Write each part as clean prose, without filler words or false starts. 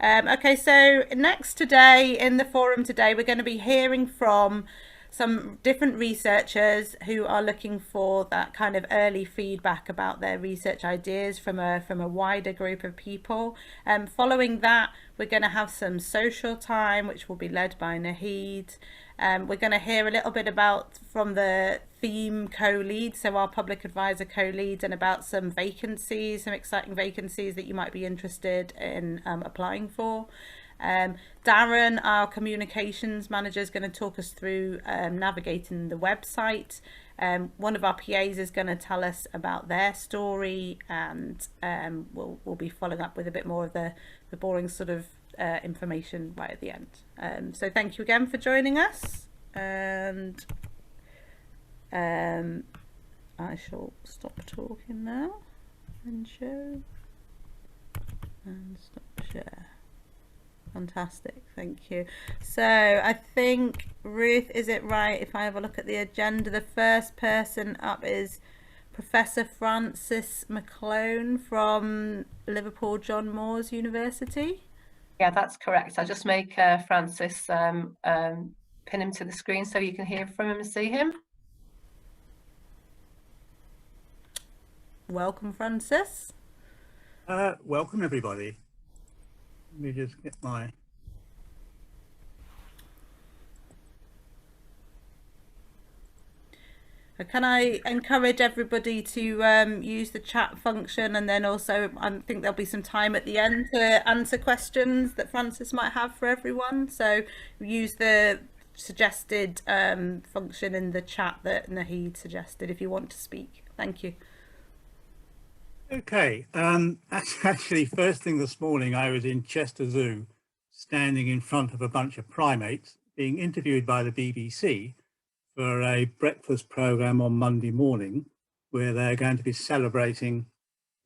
Okay, so next today in the forum today, we're going to be hearing from some different researchers who are looking for that kind of early feedback about their research ideas from a wider group of people. Following that, we're going to have some social time, which will be led by Nahid. We're going to hear a little bit about from the theme co-lead, so our public advisor co-lead, and about some vacancies, some exciting vacancies that you might be interested in applying for. Darren, our communications manager, is going to talk us through navigating the website. One of our PAs is going to tell us about their story, and we'll be following up with a bit more of the boring sort of information right at the end. So thank you again for joining us, and I shall stop talking now and show and stop share. Fantastic, thank you. So I think, Ruth, is it right if I have a look at the agenda? The first person up is Professor Francis McClone from Liverpool John Moores University. Yeah, that's correct. I'll just make Francis pin him to the screen so you can hear from him and see him. Welcome, Francis. Welcome, everybody. Let me just get my... Can I encourage everybody to use the chat function, and then also I think there'll be some time at the end to answer questions that Francis might have for everyone. So use the suggested function in the chat that Nahid suggested if you want to speak. Thank you. Okay, actually first thing this morning I was in Chester Zoo, standing in front of a bunch of primates being interviewed by the BBC for a breakfast programme on Monday morning, where they're going to be celebrating,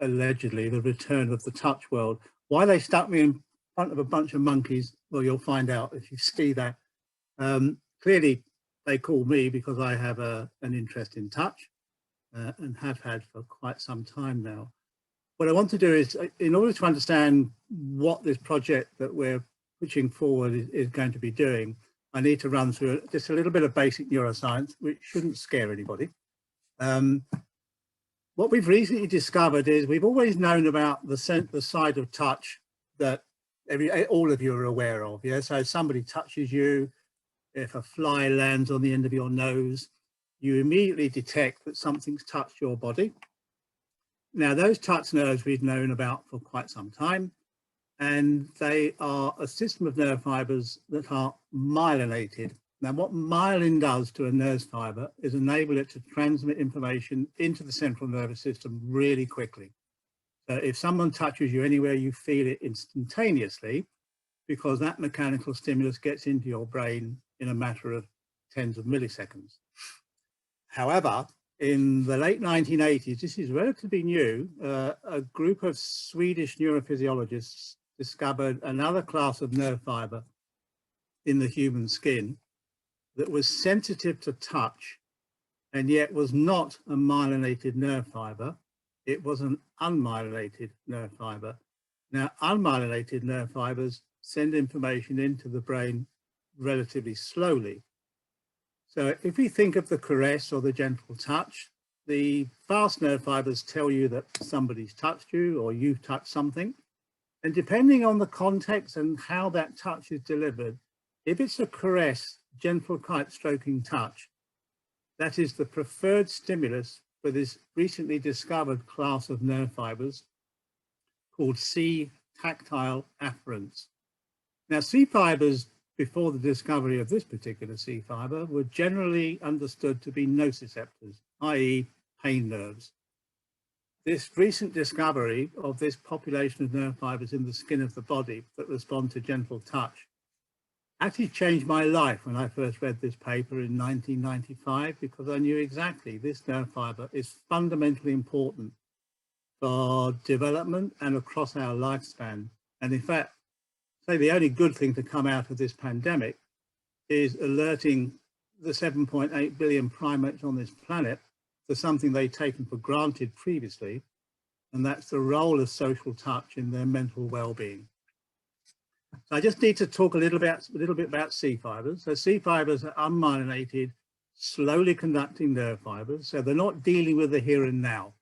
allegedly, the return of the touch world. Why they stuck me in front of a bunch of monkeys, well, you'll find out if you see that. Clearly, they call me because I have an interest in touch and have had for quite some time now. What I want to do is, in order to understand what this project that we're pushing forward is going to be doing, I need to run through just a little bit of basic neuroscience, which shouldn't scare anybody. What we've recently discovered is we've always known about the side of touch that all of you are aware of. Yeah, so somebody touches you, if a fly lands on the end of your nose, you immediately detect that something's touched your body. Now, those touch nerves we've known about for quite some time, and they are a system of nerve fibers that are myelinated. Now, what myelin does to a nerve fiber is enable it to transmit information into the central nervous system really quickly. So if someone touches you anywhere, you feel it instantaneously, because that mechanical stimulus gets into your brain in a matter of tens of milliseconds. However, in the late 1980s, this is relatively new, a group of Swedish neurophysiologists discovered another class of nerve fiber in the human skin that was sensitive to touch and yet was not a myelinated nerve fiber. It was an unmyelinated nerve fiber. Now, unmyelinated nerve fibers send information into the brain relatively slowly. So if we think of the caress or the gentle touch, the fast nerve fibers tell you that somebody's touched you or you've touched something. And depending on the context and how that touch is delivered, if it's a caress, gentle kite stroking touch, that is the preferred stimulus for this recently discovered class of nerve fibers called C tactile afferents. Now, C fibers, before the discovery of this particular C fiber, were generally understood to be nociceptors, i.e. pain nerves. This recent discovery of this population of nerve fibers in the skin of the body that respond to gentle touch actually changed my life when I first read this paper in 1995, because I knew exactly this nerve fiber is fundamentally important for development and across our lifespan. And in fact, say the only good thing to come out of this pandemic is alerting the 7.8 billion primates on this planet to something they'd taken for granted previously, and that's the role of social touch in their mental well-being. So I just need to talk a little bit about C fibers. So C fibers are unmyelinated, slowly conducting nerve fibers. So they're not dealing with the here and now.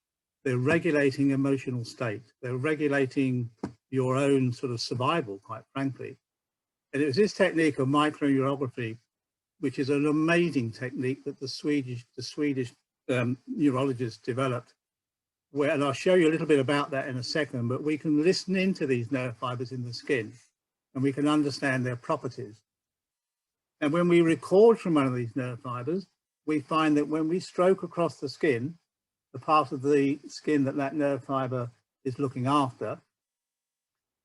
They're regulating emotional state. They're regulating your own sort of survival, quite frankly. And it was this technique of microneurography, which is an amazing technique that the Swedish neurologists developed. And I'll show you a little bit about that in a second, but we can listen into these nerve fibers in the skin and we can understand their properties. And when we record from one of these nerve fibers, we find that when we stroke across the skin, the part of the skin that nerve fiber is looking after,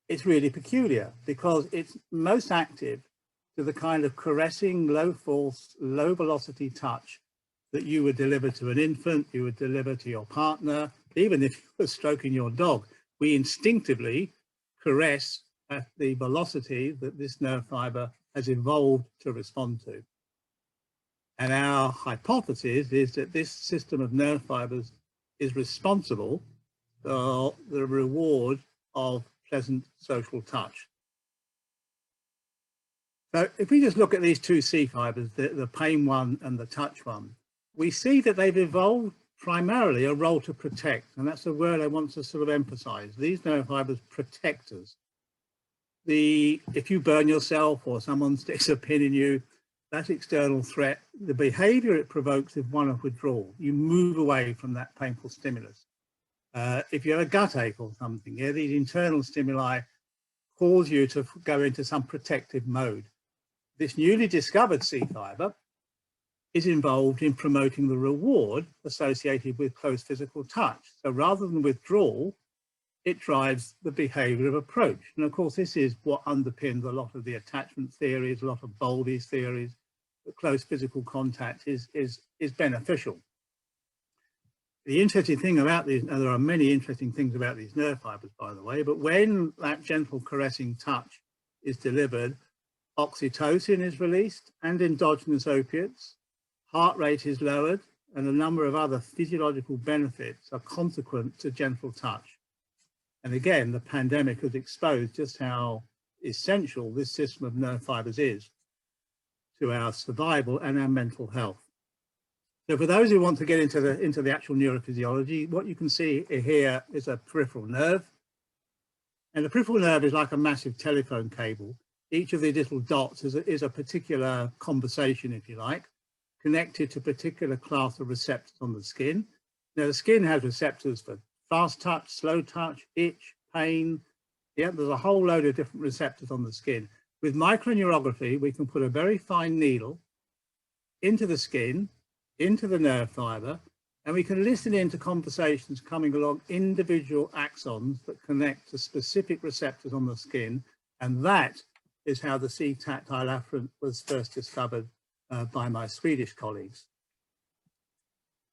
it's really peculiar because it's most active to the kind of caressing, low force, low velocity touch that you would deliver to an infant, you would deliver to your partner. Even if you were stroking your dog, we instinctively caress at the velocity that this nerve fiber has evolved to respond to. And our hypothesis is that this system of nerve fibers is responsible for the reward of pleasant social touch. So if we just look at these two C fibers, the pain one and the touch one, we see that they've evolved primarily a role to protect. And that's a word I want to sort of emphasize. These nerve fibers protect us. If you burn yourself or someone sticks a pin in you, that external threat, the behavior it provokes is one of withdrawal. You move away from that painful stimulus. If you have a gut ache or something, these internal stimuli cause you to go into some protective mode. This newly discovered C fiber is involved in promoting the reward associated with close physical touch. So rather than withdrawal, it drives the behavior of approach. And of course, this is what underpins a lot of the attachment theories, a lot of Bowlby's theories, that close physical contact is beneficial. The interesting thing about these, and there are many interesting things about these nerve fibers, by the way, but when that gentle caressing touch is delivered, oxytocin is released and endogenous opiates, heart rate is lowered, and a number of other physiological benefits are consequent to gentle touch. And again, the pandemic has exposed just how essential this system of nerve fibers is to our survival and our mental health. So for those who want to get into the actual neurophysiology, what you can see here is a peripheral nerve. And the peripheral nerve is like a massive telephone cable. Each of these little dots is a particular conversation, if you like, connected to a particular class of receptors on the skin. Now, the skin has receptors for fast touch, slow touch, itch, pain. Yeah, there's a whole load of different receptors on the skin. With microneurography, we can put a very fine needle into the skin, into the nerve fiber, and we can listen into conversations coming along individual axons that connect to specific receptors on the skin. And that is how the C-tactile afferent was first discovered by my Swedish colleagues.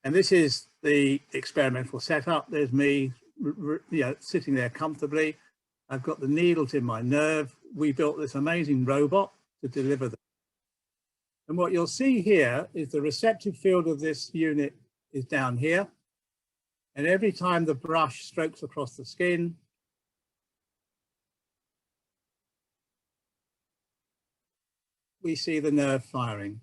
And this is the experimental setup. There's me, sitting there comfortably. I've got the needles in my nerve. We built this amazing robot to deliver them. And what you'll see here is the receptive field of this unit is down here. And every time the brush strokes across the skin, we see the nerve firing.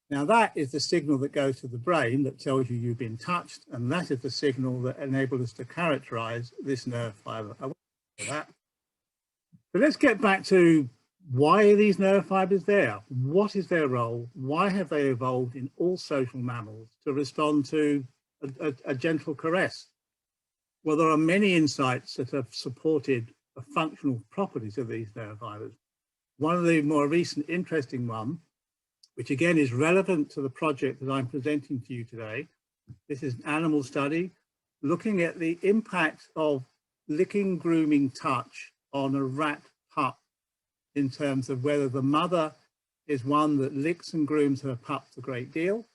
Now that is the signal that goes to the brain that tells you you've been touched, and that is the signal that enabled us to characterize this nerve fiber. I won't go into that. But let's get back to why are these nerve fibers there? What is their role? Why have they evolved in all social mammals to respond to a gentle caress? Well, there are many insights that have supported the functional properties of these nerve fibers. One of the more recent interesting one, which again is relevant to the project that I'm presenting to you today. This is an animal study looking at the impact of licking, grooming, touch on a rat pup in terms of whether the mother is one that licks and grooms her pups a great deal,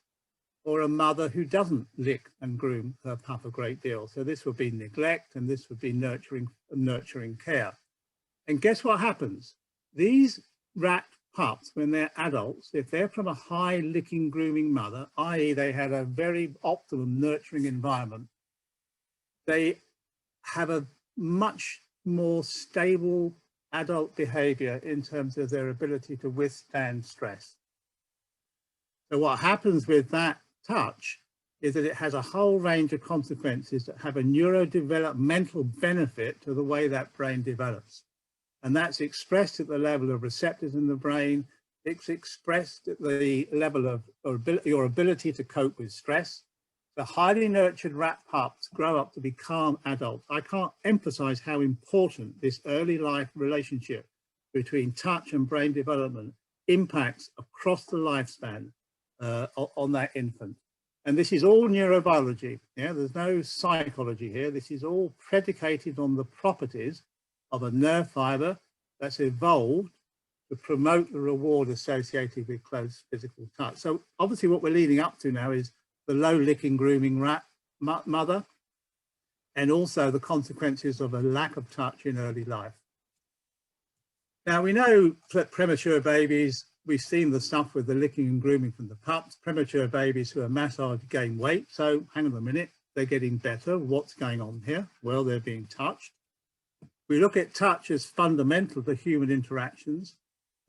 or a mother who doesn't lick and groom her pup a great deal. So this would be neglect, and this would be nurturing care. And guess what happens? These rat pups, when they're adults, if they're from a high licking, grooming mother, i.e. they had a very optimum nurturing environment, they have a much more stable adult behavior in terms of their ability to withstand stress. So what happens with that touch is that it has a whole range of consequences that have a neurodevelopmental benefit to the way that brain develops. And that's expressed at the level of receptors in the brain. It's expressed at the level of your ability to cope with stress. The highly nurtured rat pups grow up to be calm adults. I can't emphasize how important this early life relationship between touch and brain development impacts across the lifespan on that infant. And this is all neurobiology. Yeah, there's no psychology here. This is all predicated on the properties of a nerve fiber that's evolved to promote the reward associated with close physical touch. So obviously what we're leading up to now is the low licking grooming rat mother, and also the consequences of a lack of touch in early life. Now we know that premature babies, we've seen the stuff with the licking and grooming from the pups. Premature babies who are massaged gain weight. So hang on a minute, they're getting better. What's going on here? Well, they're being touched. We look at touch as fundamental to human interactions,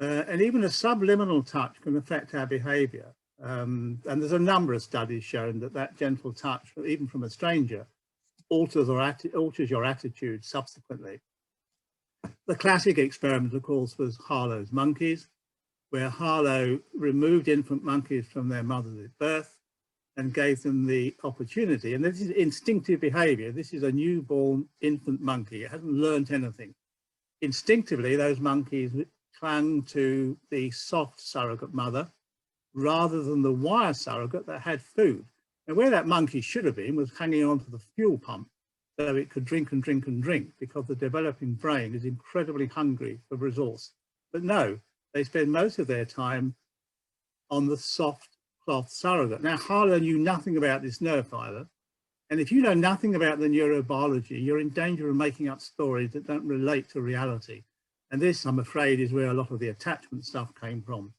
and even a subliminal touch can affect our behavior. And there's a number of studies showing that gentle touch, even from a stranger, alters your attitude subsequently. The classic experiment, of course, was Harlow's monkeys, where Harlow removed infant monkeys from their mothers at birth and gave them the opportunity. And this is instinctive behavior. This is a newborn infant monkey. It hasn't learned anything. Instinctively, those monkeys clung to the soft surrogate mother rather than the wire surrogate that had food. And where that monkey should have been was hanging onto the fuel pump so it could drink and drink and drink, because the developing brain is incredibly hungry for resource. But no, they spend most of their time on the soft cloth surrogate. Now, Harlow knew nothing about this nerve fiber. And if you know nothing about the neurobiology, you're in danger of making up stories that don't relate to reality. And this, I'm afraid, is where a lot of the attachment stuff came from.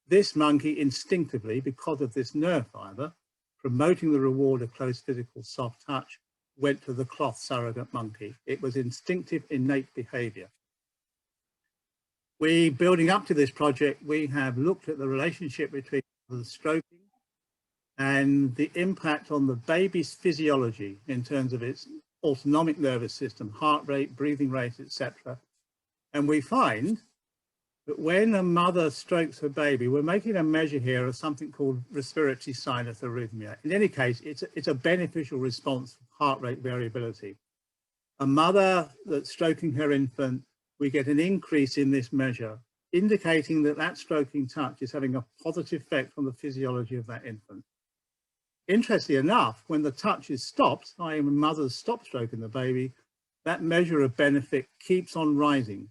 This monkey instinctively, because of this nerve fiber, promoting the reward of close physical soft touch, went to the cloth surrogate monkey. It was instinctive, innate behavior. Building up to this project, we have looked at the relationship between the stroking and the impact on the baby's physiology in terms of its autonomic nervous system, heart rate, breathing rate, etc. And we find that when a mother strokes her baby, we're making a measure here of something called respiratory sinus arrhythmia. In any case, it's a beneficial response to heart rate variability. A mother that's stroking her infant, we get an increase in this measure, indicating that that stroking touch is having a positive effect on the physiology of that infant. Interestingly enough, when the touch is stopped, i.e. when mothers stop stroking the baby, that measure of benefit keeps on rising.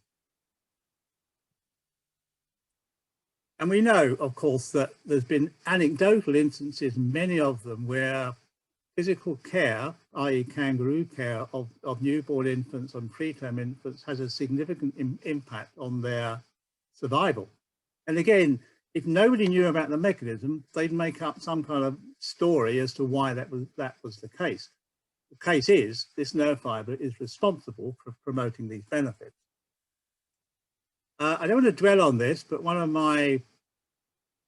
And we know, of course, that there's been anecdotal instances, many of them, where physical care, i.e. kangaroo care of newborn infants and preterm infants, has a significant impact on their survival. And again, if nobody knew about the mechanism, they'd make up some kind of story as to why that was the case. The case is, this nerve fiber is responsible for promoting these benefits. I don't want to dwell on this, but one of my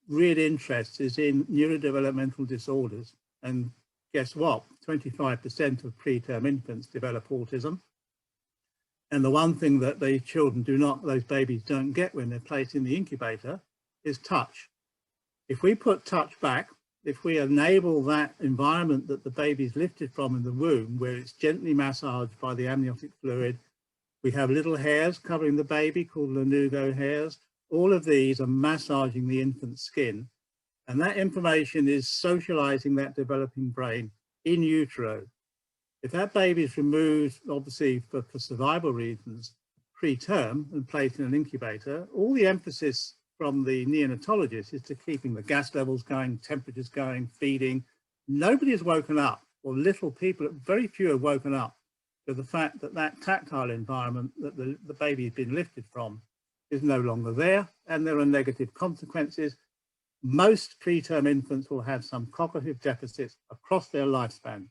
real interests is in neurodevelopmental disorders. And guess what? 25% of preterm infants develop autism. And the one thing that those babies don't get when they're placed in the incubator is touch. If we put touch back, if we enable that environment that the baby's lifted from in the womb, where it's gently massaged by the amniotic fluid, we have little hairs covering the baby called lanugo hairs. All of these are massaging the infant's skin. And that information is socializing that developing brain in utero. If that baby is removed, obviously for survival reasons, preterm and placed in an incubator, all the emphasis from the neonatologist is to keeping the gas levels going, temperatures going, feeding. Nobody has woken up, or little people, very few have woken up to the fact that that tactile environment that the baby has been lifted from is no longer there, and there are negative consequences. Most preterm infants will have some cognitive deficits across their lifespan.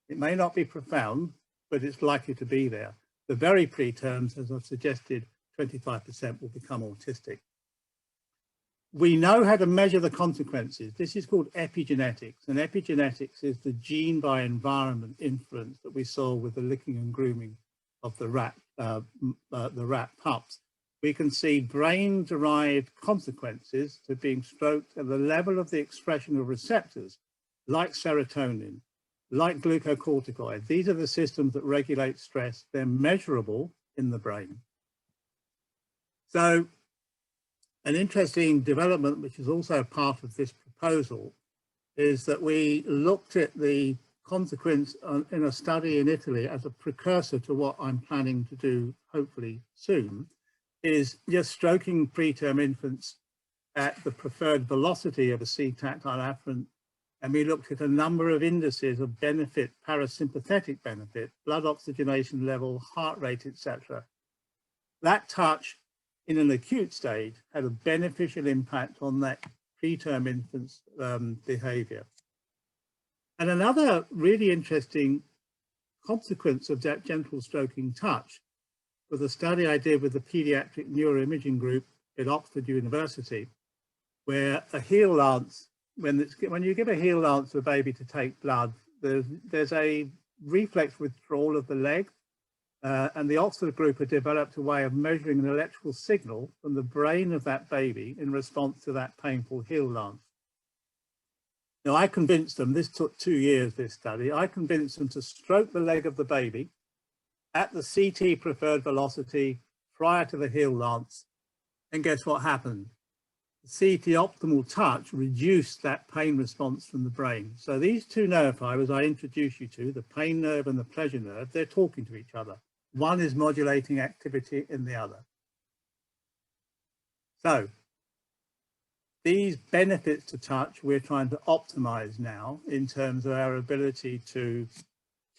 It may not be profound, but it's likely to be there. the very preterms, as I've suggested, 25% will become autistic. We know how to measure the consequences. This is called epigenetics, and epigenetics is the gene by environment influence that we saw with the licking and grooming of the rat pups. We can see brain-derived consequences to being stroked at the level of the expression of receptors like serotonin, like glucocorticoids. These are the systems that regulate stress. They're measurable in the brain. So an interesting development, which is also part of this proposal, is that we looked at the consequence in a study in Italy as a precursor to what I'm planning to do, hopefully soon, is just stroking preterm infants at the preferred velocity of a C-tactile afferent. And we looked at a number of indices of benefit, parasympathetic benefit, blood oxygenation level, heart rate, etc. That touch in an acute stage had a beneficial impact on that preterm infant's behavior. And another really interesting consequence of that gentle stroking touch was a study I did with the pediatric neuroimaging group at Oxford University, where a heel lance, when you give a heel lance to a baby to take blood, there's a reflex withdrawal of the leg. And the Oxford group had developed a way of measuring an electrical signal from the brain of that baby in response to that painful heel lance. Now, I convinced them, this took 2 years, this study, I convinced them to stroke the leg of the baby at the CT preferred velocity prior to the heel lance. And guess what happened? The CT optimal touch reduced that pain response from the brain. So these two nerve fibers I introduced you to, the pain nerve and the pleasure nerve, they're talking to each other. One is modulating activity in the other. So these benefits to touch, we're trying to optimize now in terms of our ability to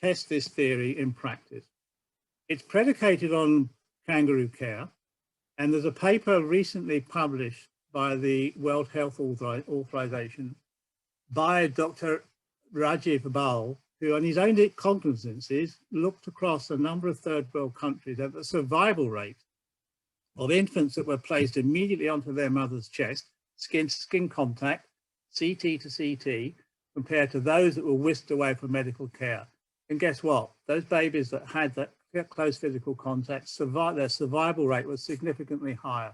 test this theory in practice. It's predicated on kangaroo care, and there's a paper recently published by the World Health Organization by Dr. Rajiv Bal, who on his own cognizances looked across a number of third world countries at the survival rate of infants that were placed immediately onto their mother's chest, skin to skin contact, CT to CT, compared to those that were whisked away from medical care. And guess what? Those babies that had that close physical contact, their survival rate was significantly higher.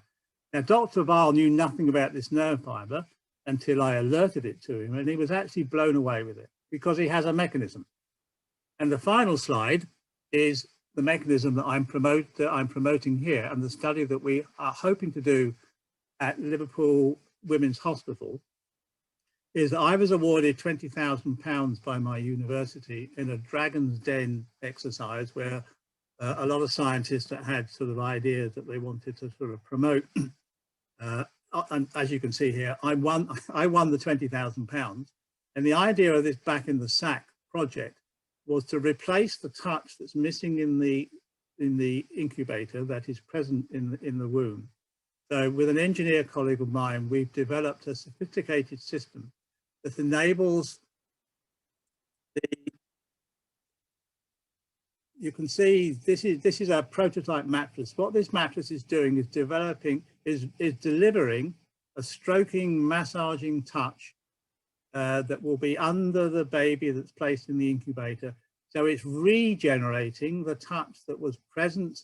Now, Dr. Bal knew nothing about this nerve fiber until I alerted it to him, and he was actually blown away with it because he has a mechanism. And the final slide is the mechanism that I'm promoting here, and the study that we are hoping to do at Liverpool Women's Hospital is that I was awarded £20,000 by my university in a Dragon's Den exercise where a lot of scientists that had sort of ideas that they wanted to sort of promote. And as you can see here, I won the £20,000. And the idea of this back in the sack project was to replace the touch that's missing in the incubator that is present in the womb. So with an engineer colleague of mine, we've developed a sophisticated system that enables you can see this is our prototype mattress. What this mattress is doing is delivering a stroking, massaging touch that will be under the baby that's placed in the incubator. So it's regenerating the touch that was present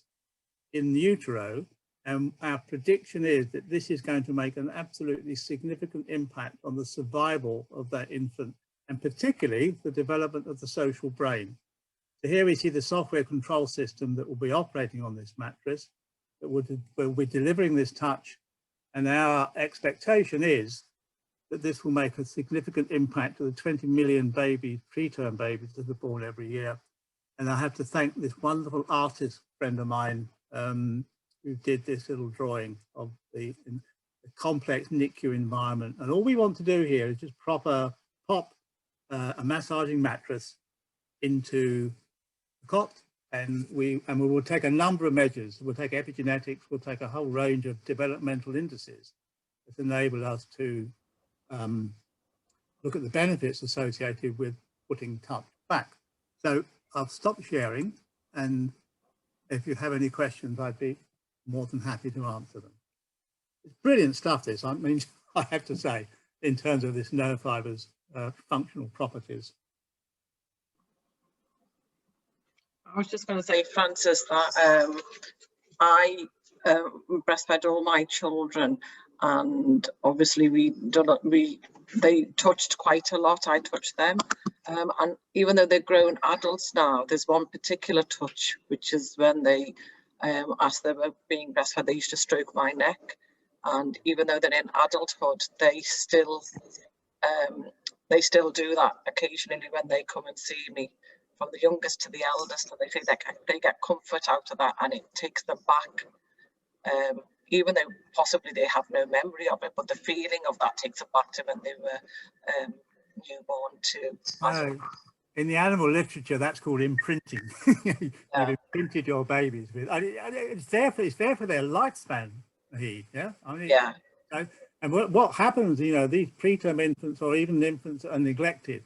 in the utero. And our prediction is that this is going to make an absolutely significant impact on the survival of that infant, and particularly the development of the social brain. So here we see the software control system that will be operating on this mattress, that will be delivering this touch. And our expectation is that this will make a significant impact to the 20 million preterm babies that are born every year. And I have to thank this wonderful artist friend of mine who did this little drawing of the complex NICU environment. And all we want to do here is just pop a massaging mattress into the cot, and we will take a number of measures. We'll take epigenetics, we'll take a whole range of developmental indices that enable us to look at the benefits associated with putting touch back. So I'll stop sharing and if you have any questions, I'd be more than happy to answer them. It's brilliant stuff, this. I mean, I have to say, in terms of this nerve fibre's functional properties. I was just going to say, Francis, that I breastfed all my children, and obviously they touched quite a lot. I touched them, and even though they're grown adults now, there's one particular touch, which is when they, as they were being breastfed, they used to stroke my neck, and even though they're in adulthood, they still do that occasionally when they come and see me. From the youngest to the eldest, and they feel like they get comfort out of that, and it takes them back, even though possibly they have no memory of it, but the feeling of that takes them back to when they were newborn to. In the animal literature, that's called imprinting. You've imprinted your babies with. It's there for their lifespan. Yeah. I mean, yeah. And what happens? These preterm infants or even infants are neglected.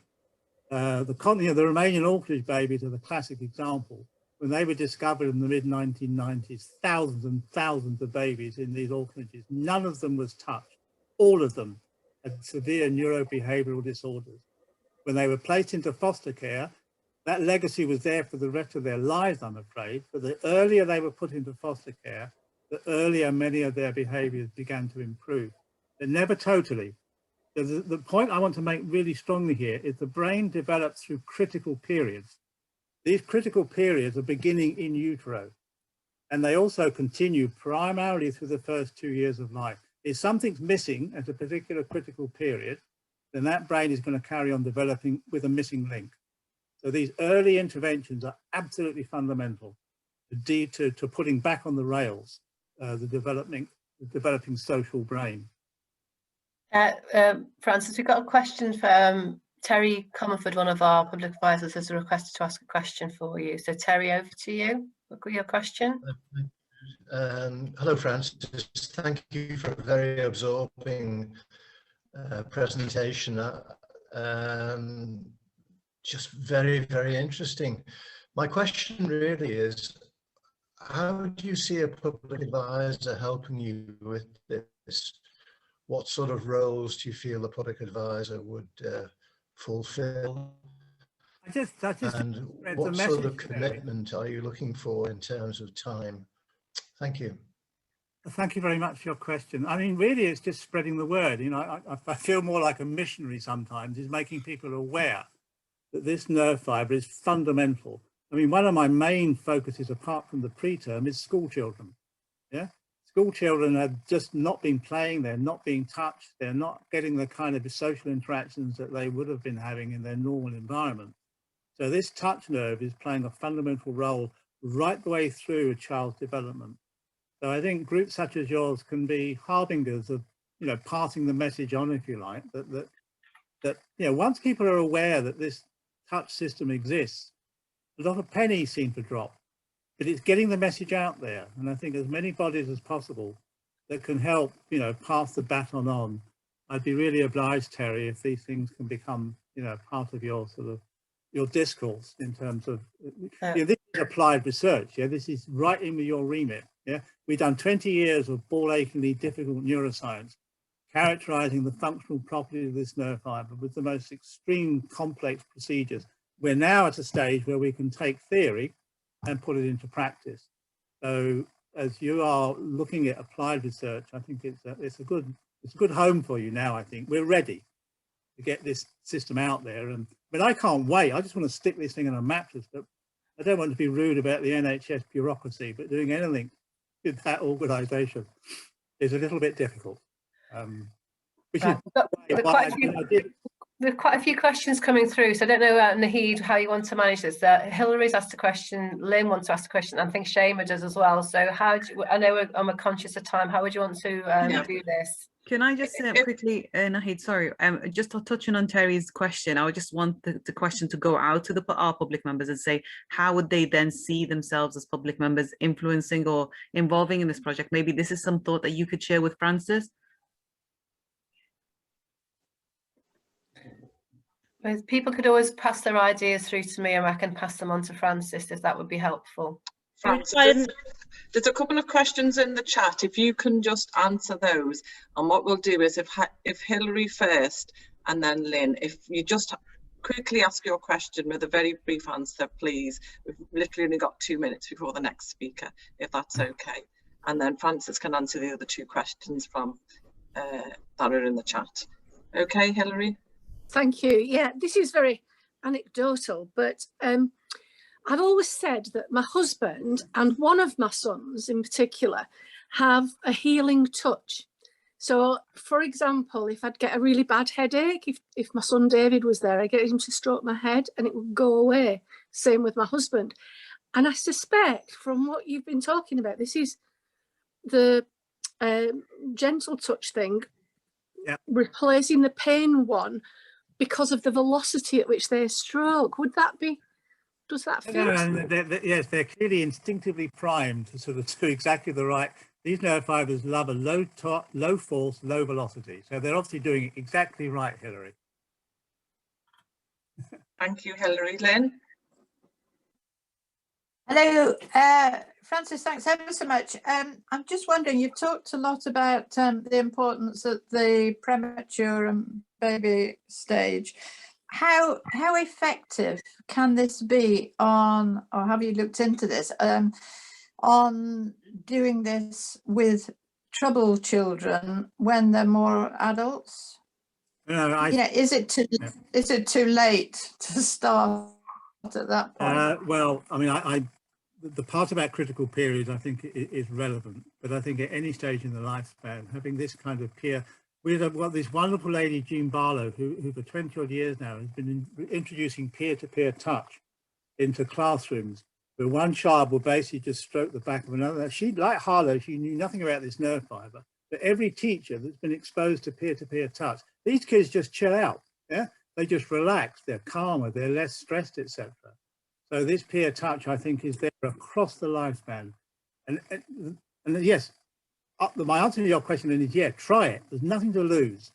The Romanian orphanage babies are the classic example. When they were discovered in the mid-1990s, thousands and thousands of babies in these orphanages, none of them was touched. All of them had severe neurobehavioral disorders. When they were placed into foster care, that legacy was there for the rest of their lives, I'm afraid. But the earlier they were put into foster care, the earlier many of their behaviors began to improve. But never totally. The point I want to make really strongly here is the brain develops through critical periods. These critical periods are beginning in utero, and they also continue primarily through the first 2 years of life. If something's missing at a particular critical period, then that brain is going to carry on developing with a missing link. So these early interventions are absolutely fundamental to putting back on the rails the developing social brain. Francis, we've got a question from Terry Comerford, one of our public advisors, has requested to ask a question for you. So Terry, over to you. Look at your question. Hello, Francis. Thank you for a very absorbing presentation. Just very, very interesting. My question really is, how do you see a public advisor helping you with this? What sort of roles do you feel a public advisor would fulfill? And what sort of commitment are you looking for in terms of time? Thank you. Thank you very much for your question. I mean, really, it's just spreading the word. I feel more like a missionary sometimes, is making people aware that this nerve fibre is fundamental. I mean, one of my main focuses, apart from the preterm, is school children. Yeah. School children have just not been playing, they're not being touched, they're not getting the kind of social interactions that they would have been having in their normal environment. So this touch nerve is playing a fundamental role right the way through a child's development. So I think groups such as yours can be harbingers of, passing the message on, if you like, that once people are aware that this touch system exists, a lot of pennies seem to drop. But it's getting the message out there, and I think as many bodies as possible that can help, pass the baton on. I'd be really obliged, Terry, if these things can become, part of your sort of your discourse in terms of, this is applied research. Yeah, this is right in with your remit. Yeah, we've done 20 years of ball-achingly difficult neuroscience, characterizing the functional properties of this nerve fiber with the most extreme complex procedures. We're now at a stage where we can take theory and put it into practice. So as you are looking at applied research, I think it's a good home for you now. I think we're ready to get this system out there. But I can't wait. I just want to stick this thing in a mattress. But I don't want to be rude about the NHS bureaucracy, but doing anything with that organisation is a little bit difficult. Which is why There are quite a few questions coming through, so I don't know, Naheed, how you want to manage this. Hillary's asked a question, Lynn wants to ask a question, I think Shema does as well. So I know I'm conscious of time, how would you want to do this? Can I just quickly, Naheed, sorry, just touching on Terry's question, I would just want the question to go out to our public members and say, how would they then see themselves as public members influencing or involving in this project? Maybe this is some thought that you could share with Francis. People could always pass their ideas through to me, and I can pass them on to Francis if that would be helpful. Francis, try and- there's a couple of questions in the chat. If you can just answer those, and what we'll do is if Hilary first and then Lynn, if you just quickly ask your question with a very brief answer, please. We've literally only got 2 minutes before the next speaker, if that's okay. And then Francis can answer the other 2 questions from that are in the chat. Okay, Hilary? Thank you. Yeah, this is very anecdotal, but I've always said that my husband and one of my sons in particular have a healing touch. So, for example, if I'd get a really bad headache, if my son David was there, I'd get him to stroke my head and it would go away. Same with my husband. And I suspect from what you've been talking about, this is the gentle touch thing, replacing the pain one because of the velocity at which they stroke. Would that be, does that fit? Yes, they're clearly instinctively primed to sort of do exactly the right. These nerve fibers love a low force, low velocity. So they're obviously doing it exactly right, Hilary. Thank you, Hilary. Lynn? Hello, Francis, thanks ever so much. I'm just wondering, you've talked a lot about the importance at the premature and baby stage. How effective can this be on, or have you looked into this, on doing this with troubled children when they're more adults? No, is it too late to start at that point? Well, I mean, the part about critical periods, I think, is relevant. But I think at any stage in the lifespan, having this kind of peer, we've got this wonderful lady, Jean Barlow, who for 20 odd years now has been introducing peer-to-peer touch into classrooms, where one child will basically just stroke the back of another. She, like Harlow, she knew nothing about this nerve fiber, but every teacher that's been exposed to peer-to-peer touch, these kids just chill out. Yeah, they just relax. They're calmer. They're less stressed, etc. So this peer touch, I think, is there across the lifespan. And yes, my answer to your question is, yeah, try it. There's nothing to lose,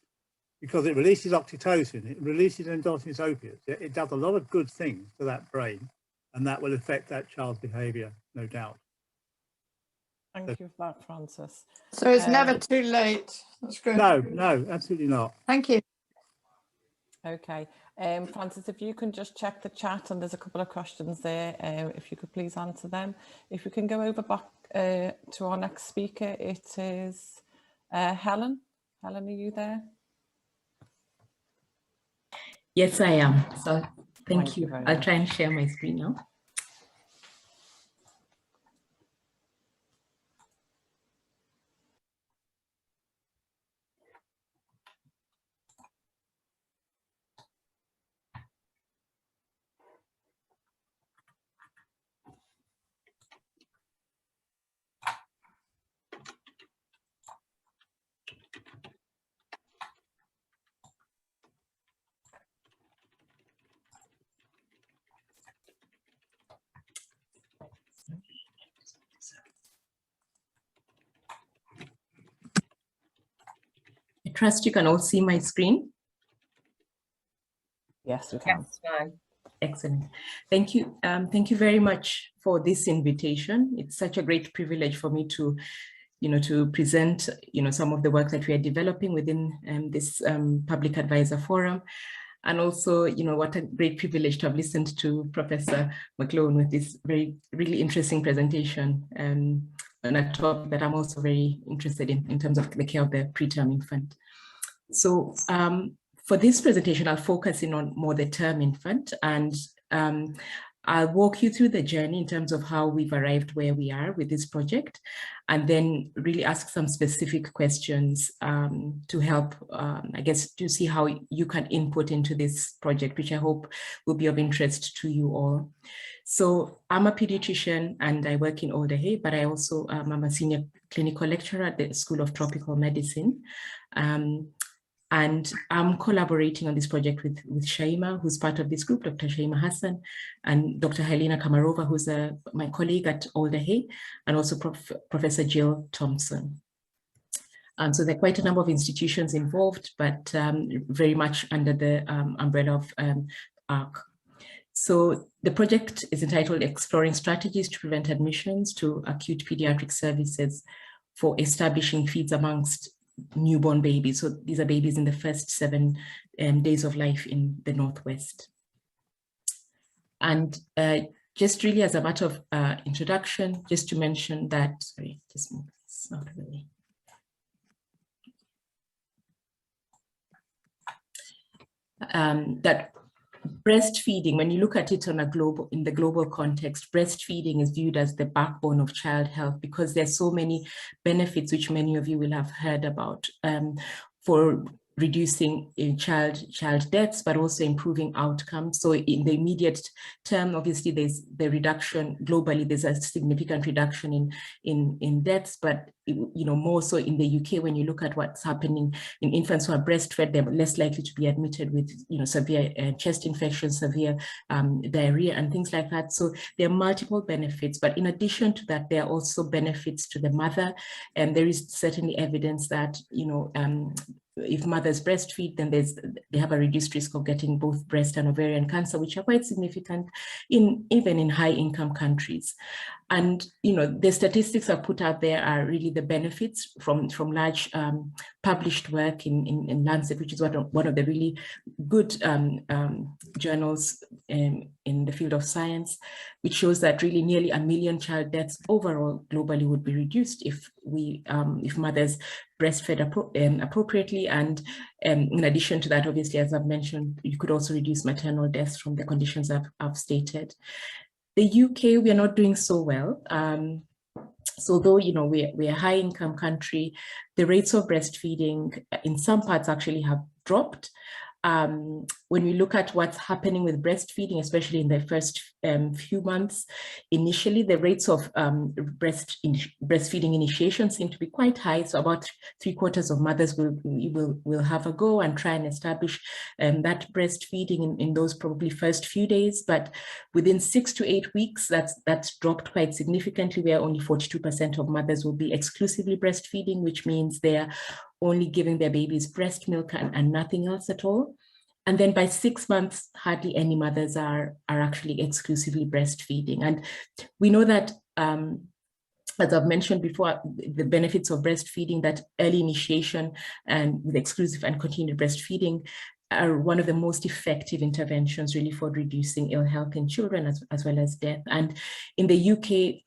because it releases oxytocin, it releases endogenous opiates. It does a lot of good things to that brain, and that will affect that child's behaviour, no doubt. Thank you for that, Francis. So it's never too late. That's good. No, absolutely not. Thank you. Okay, Francis, if you can just check the chat, and there's a couple of questions there, if you could please answer them. If we can go over back to our next speaker, it is Helen. Helen, are you there? Yes, I am. So thank you. I'll much. try and share my screen now. I trust you can all see my screen. Yes, we can. Yes, fine. Excellent. Thank you. Thank you very much for this invitation. It's such a great privilege for me to, to present, some of the work that we are developing within this public advisor forum. And also, what a great privilege to have listened to Professor McLowan with this really interesting presentation on a topic that I'm also very interested in terms of the care of the preterm infant. So for this presentation, I'll focus in on more the term infant, and I'll walk you through the journey in terms of how we've arrived where we are with this project, and then really ask some specific questions to help, I guess, to see how you can input into this project, which I hope will be of interest to you all. So I'm a pediatrician and I work in Alder Hey, but I also am a senior clinical lecturer at the School of Tropical Medicine. And I'm collaborating on this project with Shaima, who's part of this group, Dr. Shaima Hassan, and Dr. Helena Kamarova, who's my colleague at Alder Hey, and also Professor Jill Thompson. So there are quite a number of institutions involved, but very much under the umbrella of ARC. So the project is entitled Exploring Strategies to Prevent Admissions to Acute Pediatric Services for Establishing Feeds Amongst Newborn Babies. So these are babies in the first 7 days of life in the Northwest. And just really as a matter of introduction, just to mention that, sorry, just move this out of the way. That breastfeeding, when you look at it on a global, in the global context, breastfeeding is viewed as the backbone of child health because there's so many benefits, which many of you will have heard about, for reducing child deaths, but also improving outcomes. So in the immediate term, obviously there's the reduction globally, there's a significant reduction in deaths, but more so in the UK, when you look at what's happening in infants who are breastfed, they're less likely to be admitted with severe chest infections, severe diarrhea and things like that. So there are multiple benefits, but in addition to that, there are also benefits to the mother. And there is certainly evidence that if mothers breastfeed, then they have a reduced risk of getting both breast and ovarian cancer, which are quite significant even in high income countries. And the statistics are put out there are really the benefits from large published work in Lancet, which is one of the really good journals in the field of science, which shows that really nearly 1 million child deaths overall globally would be reduced if mothers breastfed appropriately. And in addition to that, obviously, as I've mentioned, you could also reduce maternal deaths from the conditions I've stated. The UK, we are not doing so well. So although we're a high income country, the rates of breastfeeding in some parts actually have dropped. When we look at what's happening with breastfeeding, especially in the first few months, initially the rates of breastfeeding initiation seem to be quite high. So about 3/4 of mothers will have a go and try and establish that breastfeeding in those probably first few days. But within 6 to 8 weeks, that's dropped quite significantly, where only 42% of mothers will be exclusively breastfeeding, which means they're only giving their babies breast milk and nothing else at all. And then by 6 months, hardly any mothers are actually exclusively breastfeeding. And we know that, as I've mentioned before, the benefits of breastfeeding, that early initiation and with exclusive and continued breastfeeding are one of the most effective interventions really for reducing ill health in children as well as death. And in the UK,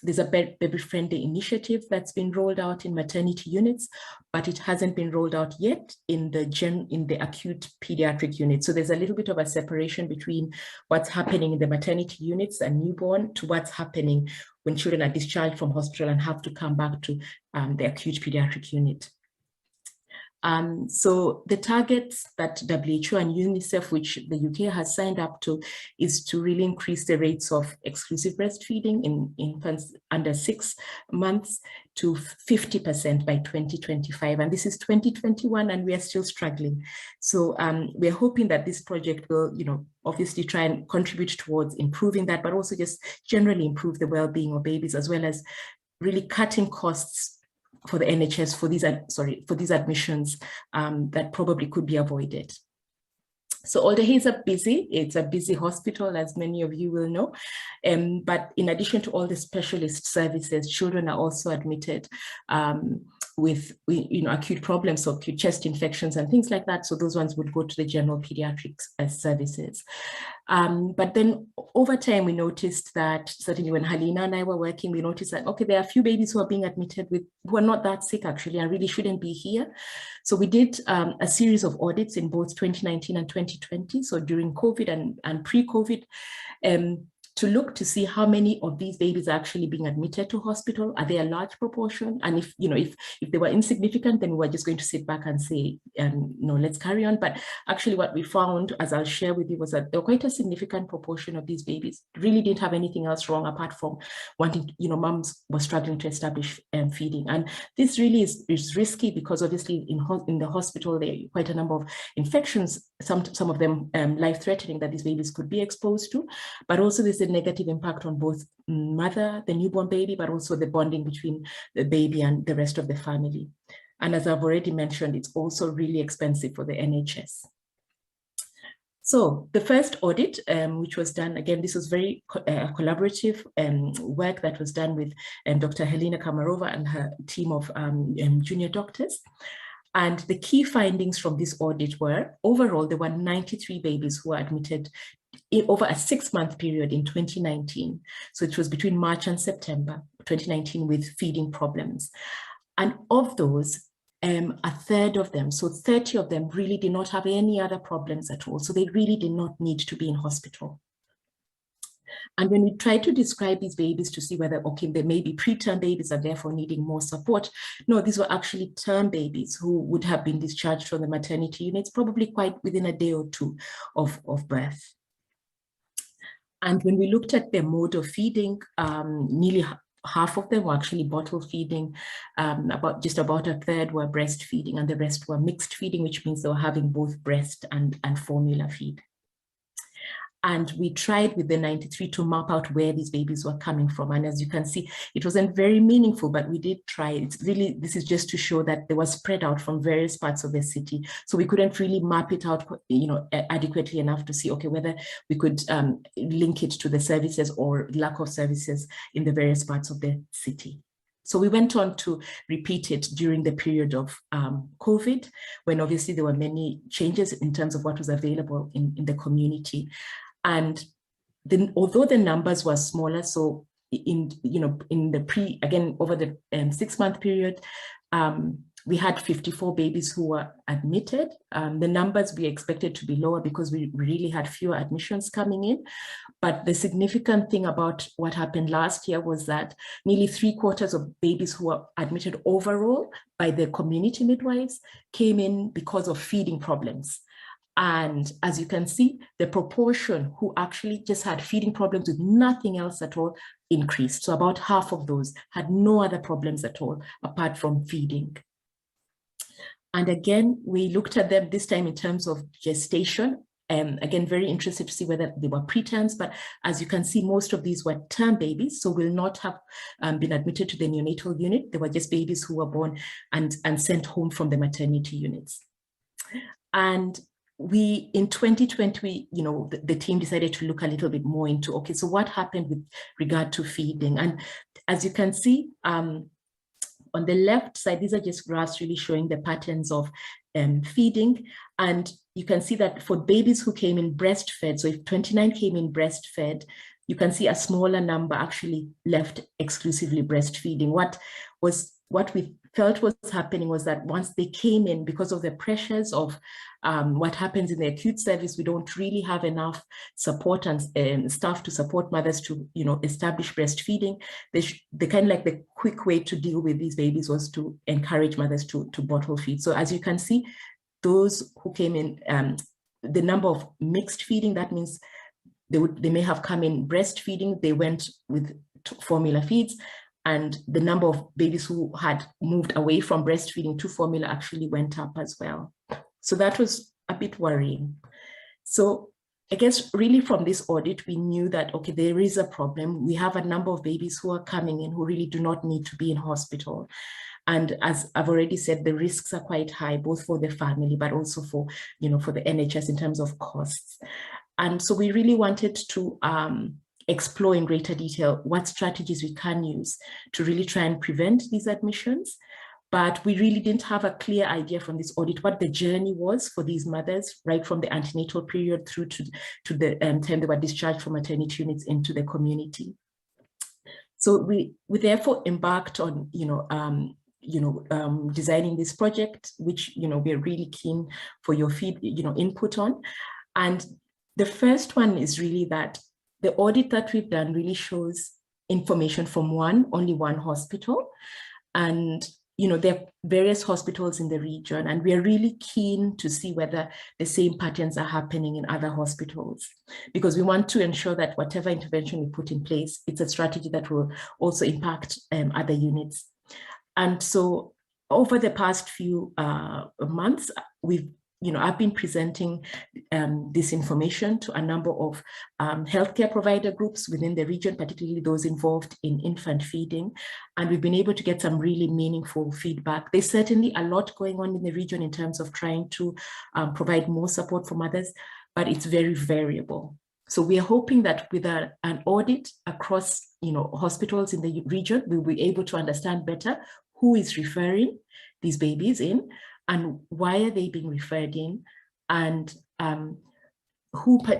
there's a baby-friendly initiative that's been rolled out in maternity units, but it hasn't been rolled out yet in the acute pediatric unit. So there's a little bit of a separation between what's happening in the maternity units and newborn to what's happening when children are discharged from hospital and have to come back to the acute pediatric unit. So the targets that WHO and UNICEF, which the UK has signed up to, is to really increase the rates of exclusive breastfeeding in infants under 6 months to 50% by 2025. And this is 2021, and we are still struggling. So we're hoping that this project will, obviously try and contribute towards improving that, but also just generally improve the well-being of babies, as well as really cutting costs for the NHS for these admissions that probably could be avoided. So Alder Hey is it's a busy hospital, as many of you will know. But in addition to all the specialist services, children are also admitted with acute problems, so acute chest infections and things like that. So those ones would go to the general pediatrics services. But then over time, we noticed that, certainly when Halina and I were working, we noticed that, okay, there are a few babies who are being admitted who are not that sick actually, and really shouldn't be here. So we did a series of audits in both 2019 and 2020. So during COVID and pre-COVID, to look to see how many of these babies are actually being admitted to hospital. Are they a large proportion? And if they were insignificant, then we were just going to sit back and say, no, let's carry on. But actually what we found, as I'll share with you, was that there were quite a significant proportion of these babies really didn't have anything else wrong apart from wanting, moms were struggling to establish feeding. And this really is risky because obviously in the hospital, there are quite a number of infections, some of them life-threatening that these babies could be exposed to, but also there's a negative impact on both mother, the newborn baby, but also the bonding between the baby and the rest of the family. And as I've already mentioned, it's also really expensive for the NHS. So the first audit, which was done, again, this was very collaborative work that was done with Dr. Helena Kamarova and her team of junior doctors. And the key findings from this audit were, overall, there were 93 babies who were admitted over a 6-month period in 2019. So it was between March and September 2019 with feeding problems. And of those, a third of them, so 30 of them, really did not have any other problems at all. So they really did not need to be in hospital. And when we tried to describe these babies to see whether, okay, they may be preterm babies and therefore needing more support, no, these were actually term babies who would have been discharged from the maternity units probably quite within a day or two of birth. And when we looked at their mode of feeding, nearly half of them were actually bottle feeding, just about a third were breastfeeding, and the rest were mixed feeding, which means they were having both breast and formula feed. And we tried with the 93 to map out where these babies were coming from. And as you can see, it wasn't very meaningful, but we did try. It's really, this is just to show that they were spread out from various parts of the city. So we couldn't really map it out, adequately enough to see, okay, whether we could link it to the services or lack of services in the various parts of the city. So we went on to repeat it during the period of COVID, when obviously there were many changes in terms of what was available in the community. And then, although the numbers were smaller, so in the over the 6-month period, we had 54 babies who were admitted. The numbers we expected to be lower because we really had fewer admissions coming in. But the significant thing about what happened last year was that nearly 3/4 of babies who were admitted overall by the community midwives came in because of feeding problems. And as you can see, the proportion who actually just had feeding problems with nothing else at all increased. So about half of those had no other problems at all apart from feeding. And again, we looked at them this time in terms of gestation. Again, very interested to see whether they were preterms, but as you can see, most of these were term babies, so will not have been admitted to the neonatal unit. They were just babies who were born and sent home from the maternity units. And in 2020, the team decided to look a little bit more into, okay, so what happened with regard to feeding? And as you can see, on the left side, these are just graphs really showing the patterns of feeding. And you can see that for babies who came in breastfed, so if 29 came in breastfed, you can see a smaller number actually left exclusively breastfeeding. What we felt was happening was that once they came in, because of the pressures of what happens in the acute service, we don't really have enough support and staff to support mothers to, establish breastfeeding. The kind of like the quick way to deal with these babies was to encourage mothers to bottle feed. So as you can see, those who came in, the number of mixed feeding, that means they may have come in breastfeeding, they went with formula feeds, and the number of babies who had moved away from breastfeeding to formula actually went up as well. So that was a bit worrying. So I guess really from this audit, we knew that, okay, there is a problem. We have a number of babies who are coming in who really do not need to be in hospital. And as I've already said, the risks are quite high, both for the family, but also for, for the NHS in terms of costs. And so we really wanted to explore in greater detail what strategies we can use to really try and prevent these admissions. But we really didn't have a clear idea from this audit what the journey was for these mothers, right from the antenatal period through to the time they were discharged from maternity units into the community. So we therefore embarked on, designing this project, which, we're really keen for your input on. And the first one is really that the audit that we've done really shows information from only one hospital. And, there are various hospitals in the region, and we are really keen to see whether the same patterns are happening in other hospitals, because we want to ensure that whatever intervention we put in place, it's a strategy that will also impact other units. And so over the past few months, I've been presenting this information to a number of healthcare provider groups within the region, particularly those involved in infant feeding. And we've been able to get some really meaningful feedback. There's certainly a lot going on in the region in terms of trying to provide more support for mothers. but it's very variable. So we are hoping that with an audit across, hospitals in the region, we'll be able to understand better who is referring these babies in and why are they being referred in, and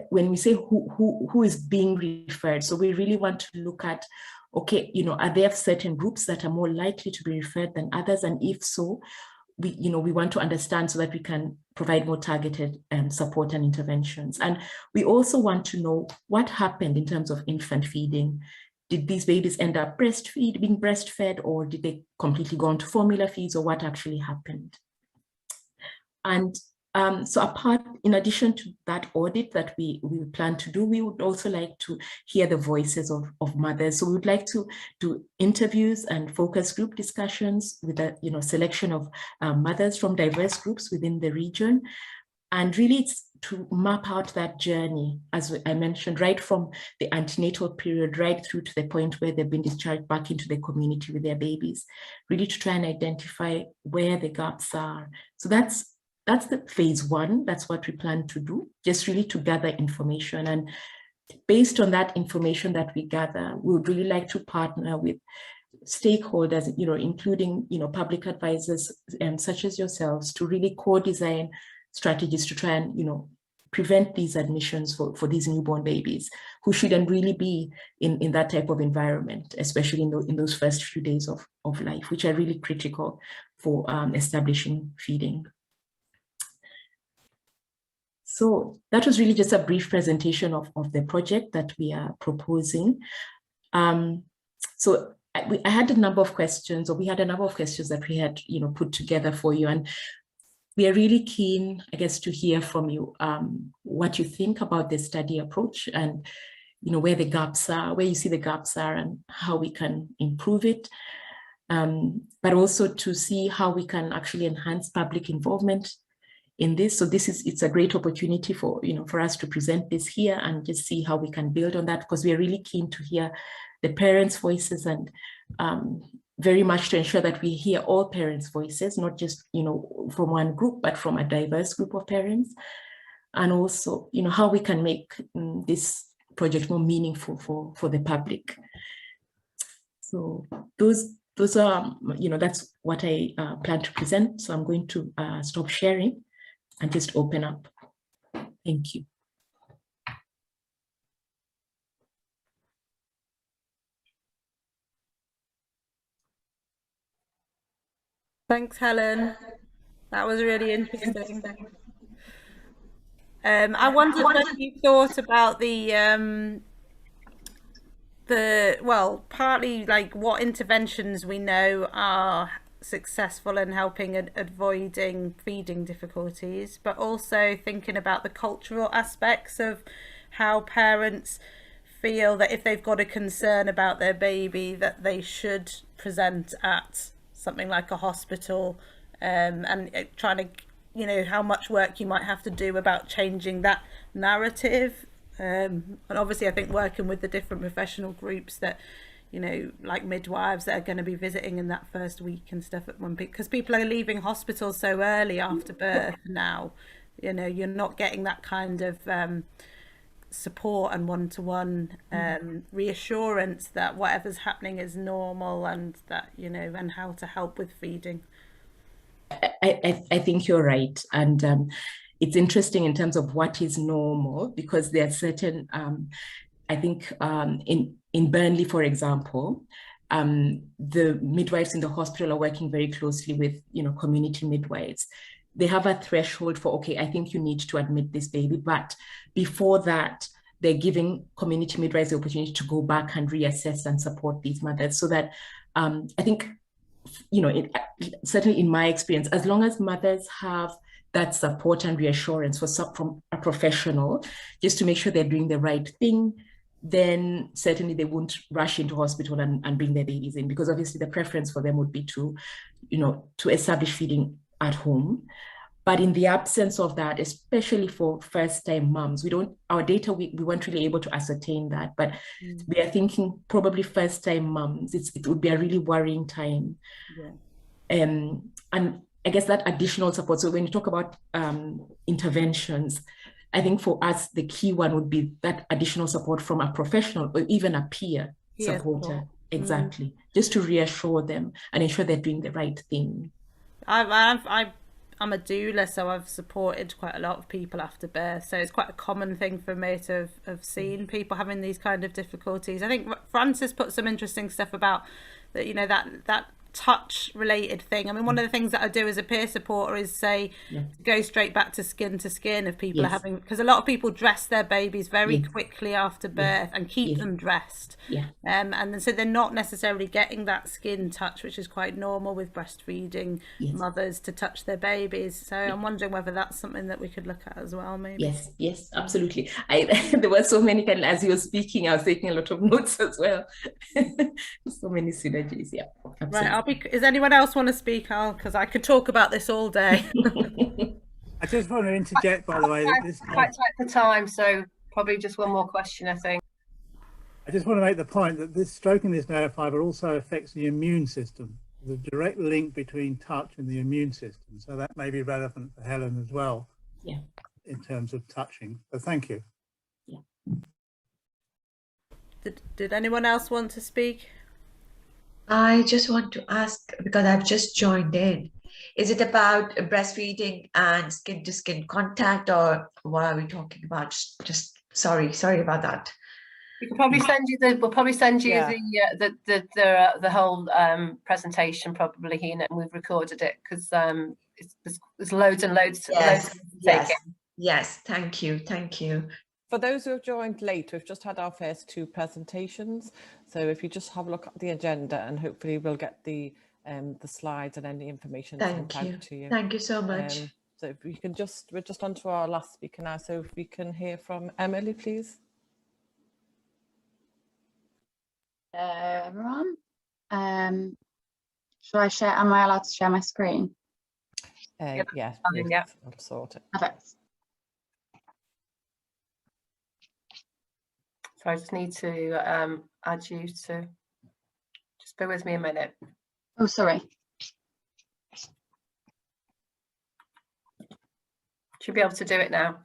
when we say who is being referred. So we really want to look at, okay, are there certain groups that are more likely to be referred than others? And if so, we want to understand so that we can provide more targeted support and interventions. And we also want to know what happened in terms of infant feeding. Did these babies end up being breastfed, or did they completely go on to formula feeds, or what actually happened? And so in addition to that audit that we plan to do, we would also like to hear the voices of mothers. So we would like to do interviews and focus group discussions with a selection of mothers from diverse groups within the region. And really it's to map out that journey, as I mentioned, right from the antenatal period, right through to the point where they've been discharged back into the community with their babies, really to try and identify where the gaps are. So that's the phase one. That's what we plan to do, just really to gather information. And based on that information that we gather, we would really like to partner with stakeholders, including, public advisors such as yourselves, to really co-design strategies to try and, prevent these admissions for these newborn babies who shouldn't really be in that type of environment, especially in those first few days of life, which are really critical for establishing feeding. So that was really just a brief presentation of the project that we are proposing. So I had a number of questions, or we had a number of questions that we had, put together for you. And we are really keen, I guess, to hear from you what you think about the study approach and, where the gaps are, where you see the gaps are and how we can improve it. But also to see how we can actually enhance public involvement in this. So it's a great opportunity for, for us to present this here and just see how we can build on that, because we are really keen to hear the parents' voices and very much to ensure that we hear all parents' voices, not just, from one group, but from a diverse group of parents. And also, how we can make this project more meaningful for the public. So those are, that's what I plan to present. So I'm going to stop sharing and just open up. Thank you. Thanks, Helen. That was really interesting. I wondered what you thought about partly like what interventions we know are successful in helping avoiding feeding difficulties, but also thinking about the cultural aspects of how parents feel that if they've got a concern about their baby, that they should present at something like a hospital, and trying to, how much work you might have to do about changing that narrative. And obviously I think working with the different professional groups that, like midwives that are going to be visiting in that first week and stuff at one, because people are leaving hospitals so early after birth now, you're not getting that kind of support and one-to-one reassurance that whatever's happening is normal, and that, and how to help with feeding. I think you're right. And it's interesting in terms of what is normal, because there are certain, I think in Burnley, for example, the midwives in the hospital are working very closely with, community midwives. They have a threshold for, okay, I think you need to admit this baby. But before that, they're giving community midwives the opportunity to go back and reassess and support these mothers. So that I think, certainly in my experience, as long as mothers have that support and reassurance from a professional, just to make sure they're doing the right thing, then certainly they won't rush into hospital and bring their babies in, because obviously the preference for them would be to establish feeding at home. But in the absence of that, especially for first-time moms, our data, we weren't really able to ascertain that, but we are thinking probably first-time moms, it would be a really worrying time. Yeah. And I guess that additional support. So when you talk about interventions, I think for us, the key one would be that additional support from a professional or even a peer supporter. Exactly. Just to reassure them and ensure they're doing the right thing. I'm a doula, so I've supported quite a lot of people after birth. So it's quite a common thing for me to have seen people having these kind of difficulties. I think Frances put some interesting stuff about that, you know, that touch related thing. I mean, one of the things that I do as a peer supporter is say, go straight back to skin if people are having, because a lot of people dress their babies very quickly after birth and keep them dressed. And then so they're not necessarily getting that skin touch, which is quite normal with breastfeeding mothers to touch their babies. So I'm wondering whether that's something that we could look at as well, maybe. Yes, absolutely. There were so many, as you were speaking, I was taking a lot of notes as well. So many synergies, absolutely. Right, does anyone else want to speak? Because I could talk about this all day. I just want to interject, by the way, that this quite tight for time, so probably just one more question, I think. I just want to make the point that this stroking this nerve fiber also affects the immune system. There's a direct link between touch and the immune system, so that may be relevant for Helen as well. In terms of touching. So thank you. Did anyone else want to speak? I just want to ask, because I've just joined in, is it about breastfeeding and skin to skin contact, or what are we talking about? Just sorry about that. We can probably send you we'll probably send you the whole presentation probably, Hina, and we've recorded it because there's loads and loads to take in. Yes, thank you. For those who have joined late, we've just had our first two presentations. So if you just have a look at the agenda, and hopefully we'll get the slides and any information sent out to you. Thank you so much. So if we can we're just on to our last speaker now. So if we can hear from Emily, please. Everyone, should I share? Am I allowed to share my screen? Yes, I'll sort it. Perfect. So I just need to add you to, just bear with me a minute. Oh, sorry. Should be able to do it now.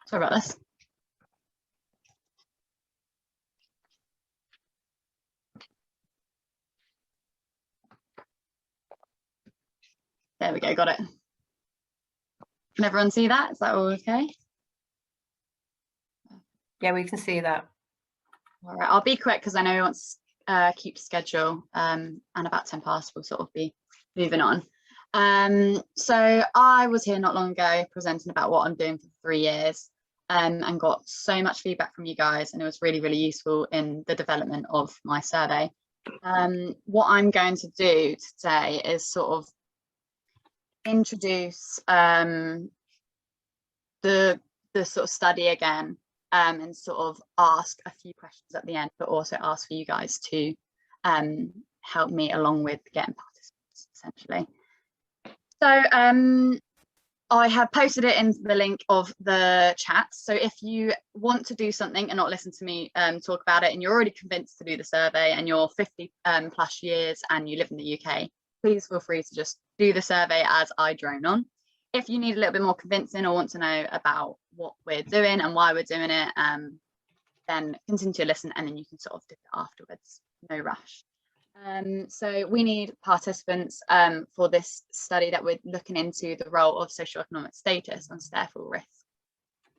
Sorry about this. There we go, got it. Can everyone see that? Is that all okay? Yeah, we can see that. All right, I'll be quick because I know we want to keep schedule, and about 10 past we'll sort of be moving on. So I was here not long ago presenting about what I'm doing for 3 years, and got so much feedback from you guys, and it was really, really useful in the development of my survey. What I'm going to do today is sort of introduce the sort of study again, and sort of ask a few questions at the end, but also ask for you guys to help me along with getting participants, essentially. So I have posted it in the link of the chat. So if you want to do something and not listen to me talk about it, and you're already convinced to do the survey and you're 50 plus years and you live in the UK, please feel free to just do the survey as I drone on. If you need a little bit more convincing or want to know about what we're doing and why we're doing it, then continue to listen, and then you can sort of do it afterwards, no rush. So we need participants for this study that we're looking into the role of socioeconomic status on sterful risk.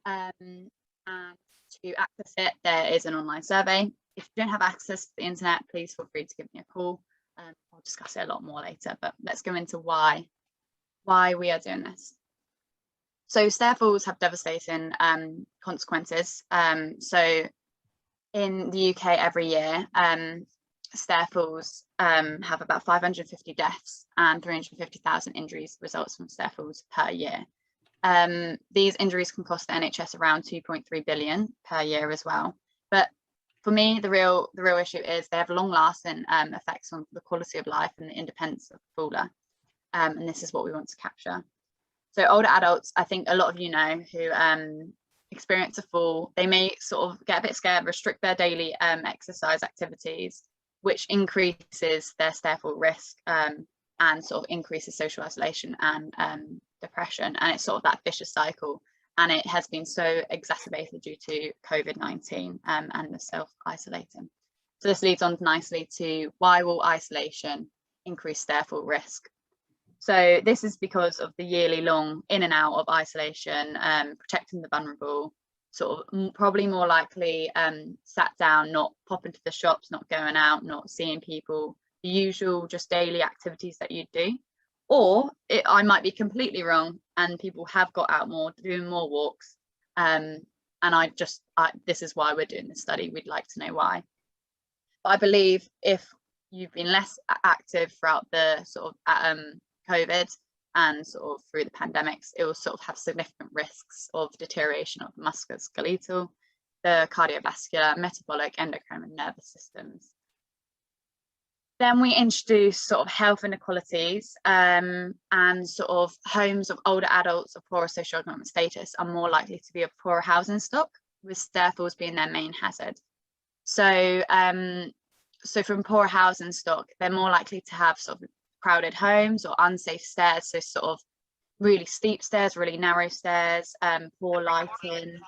And to access it, there is an online survey. If you don't have access to the internet, please feel free to give me a call. I'll discuss it a lot more later, but let's go into why we are doing this. So sterfuls have devastating consequences. So in the UK every year, sterfuls have about 550 deaths and 350,000 injuries results from sterfuls per year. These injuries can cost the NHS around 2.3 billion per year as well. But for me, the real issue is they have long-lasting effects on the quality of life and the independence of the faller. And this is what we want to capture. So older adults, I think a lot of you know, who experience a fall, they may sort of get a bit scared, restrict their daily exercise activities, which increases their sterful risk, and and sort of increases social isolation and depression. And it's sort of that vicious cycle. And it has been so exacerbated due to COVID-19 and the self-isolating. So this leads on nicely to why will isolation increase stair fall risk? So this is because of the yearly long in and out of isolation, protecting the vulnerable, sort of probably more likely sat down, not popping to the shops, not going out, not seeing people, the usual just daily activities that you do. Or I might be completely wrong and people have got out more, doing more walks. And this is why we're doing this study. We'd like to know why. But I believe if you've been less active throughout the sort of COVID and sort of through the pandemics, it will sort of have significant risks of deterioration of the musculoskeletal, the cardiovascular, metabolic, endocrine and nervous systems. Then we introduce sort of health inequalities and sort of homes of older adults of poorer socioeconomic status are more likely to be of poorer housing stock, with stair falls being their main hazard. So, so from poor housing stock, they're more likely to have sort of crowded homes or unsafe stairs. So sort of really steep stairs, really narrow stairs, poor lighting.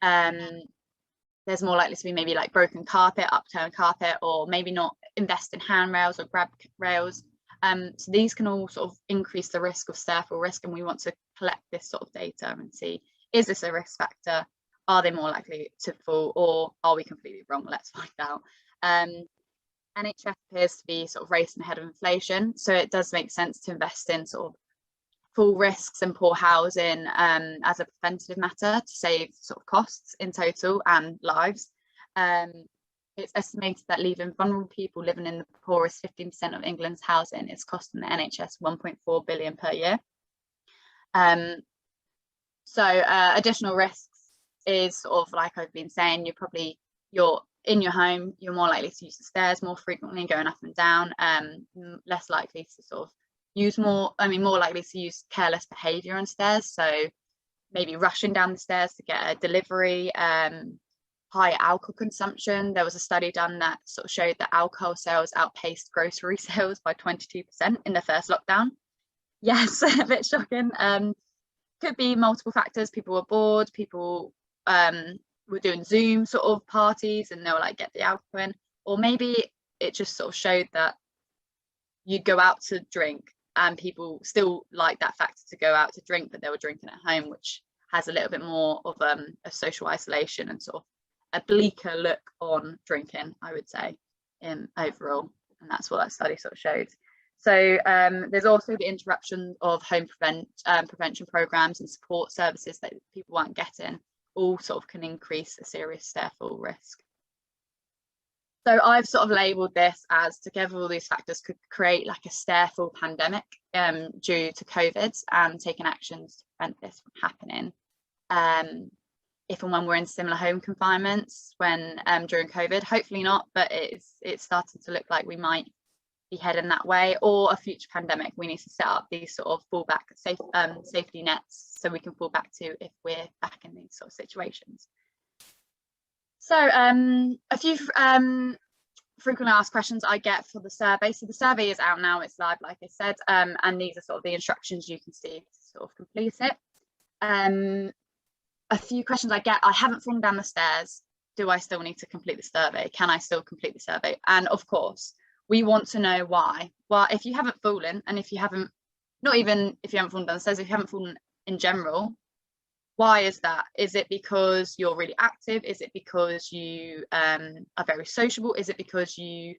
There's more likely to be maybe like broken carpet, upturned carpet, or maybe not invest in handrails or grab rails. So these can all sort of increase the risk of stair fall risk, and we want to collect this sort of data and see, is this a risk factor? Are they more likely to fall, or are we completely wrong? Let's find out. NHS appears to be sort of racing ahead of inflation, so it does make sense to invest in sort of fall risks and poor housing as a preventative matter to save sort of costs in total and lives. It's estimated that leaving vulnerable people living in the poorest 15% of England's housing is costing the NHS 1.4 billion per year. So additional risks is sort of like I've been saying, you're in your home, you're more likely to use the stairs more frequently, going up and down, less likely to sort of use more likely to use careless behaviour on stairs. So maybe rushing down the stairs to get a delivery, high alcohol consumption. There was a study done that sort of showed that alcohol sales outpaced grocery sales by 22% in the first lockdown. Yes, a bit shocking. Could be multiple factors. People were bored, people were doing Zoom sort of parties and they were like, get the alcohol in. Or maybe it just sort of showed that you go out to drink and people still like that factor to go out to drink, but they were drinking at home, which has a little bit more of a social isolation and sort of a bleaker look on drinking, I would say, overall. And that's what that study sort of showed. So there's also the interruption of home prevention programs and support services that people aren't getting, all sort of can increase a serious stair fall risk. So I've sort of labelled this as together all these factors could create like a stair fall pandemic due to COVID, and taking actions to prevent this from happening. If and when we're in similar home confinements when during COVID, hopefully not, but it's starting to look like we might be heading that way, or a future pandemic, we need to set up these sort of fallback safety nets so we can fall back to if we're back in these sort of situations. So a few frequently asked questions I get for the survey. So the survey is out now, it's live, like I said, and these are sort of the instructions you can see to sort of complete it. A few questions I get: I haven't fallen down the stairs. Do I still need to complete the survey? Can I still complete the survey? And of course, we want to know why. Well, if you haven't fallen, and if you haven't, not even if you haven't fallen down the stairs, if you haven't fallen in general, why is that? Is it because you're really active? Is it because you are very sociable? Is it because you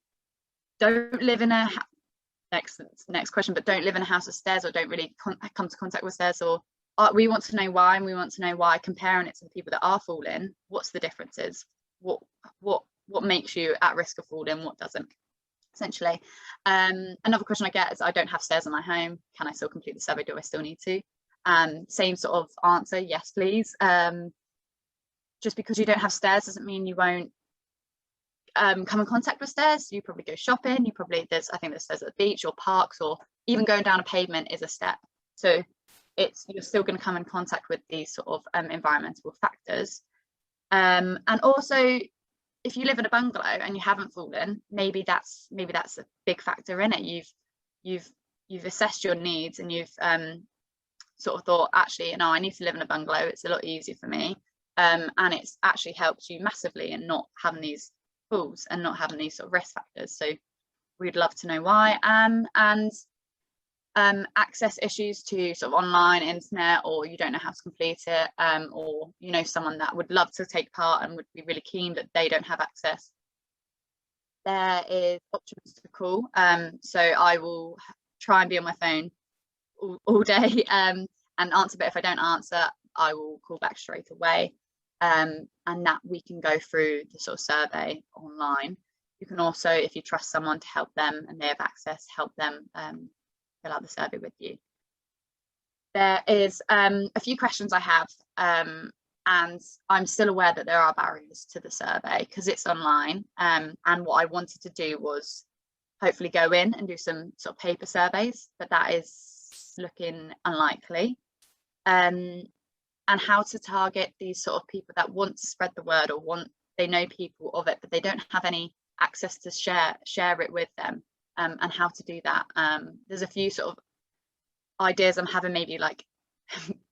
don't live in a next question, but don't live in a house with stairs, or don't really come to contact with stairs? Or we want to know why, and we want to know why, comparing it to the people that are falling, what's the differences? What makes you at risk of falling? What doesn't? Essentially. Another question I get is, I don't have stairs in my home. Can I still complete the survey? Do I still need to? Same sort of answer, yes please. Just because you don't have stairs doesn't mean you won't come in contact with stairs. You probably go shopping, I think there's stairs at the beach or parks, or even going down a pavement is a step. So you're still going to come in contact with these sort of environmental factors. And also, if you live in a bungalow and you haven't fallen, maybe that's a big factor in it. You've you've assessed your needs and you've sort of thought, actually, you know, I need to live in a bungalow, it's a lot easier for me, and it's actually helped you massively in not having these pools and not having these sort of risk factors. So we'd love to know why. And access issues to sort of online internet, or you don't know how to complete it, or you know someone that would love to take part and would be really keen but they don't have access, there is options to call. So I will try and be on my phone all day and answer, but if I don't answer, I will call back straight away, and that we can go through the sort of survey online. You can also, if you trust someone to help them and they have access, help them fill out the survey with you. There is a few questions I have, and I'm still aware that there are barriers to the survey because it's online, and what I wanted to do was hopefully go in and do some sort of paper surveys, but that is looking unlikely. And how to target these sort of people that want to spread the word, or they know people of it but they don't have any access to share it with them, and how to do that. There's a few sort of ideas I'm having, maybe like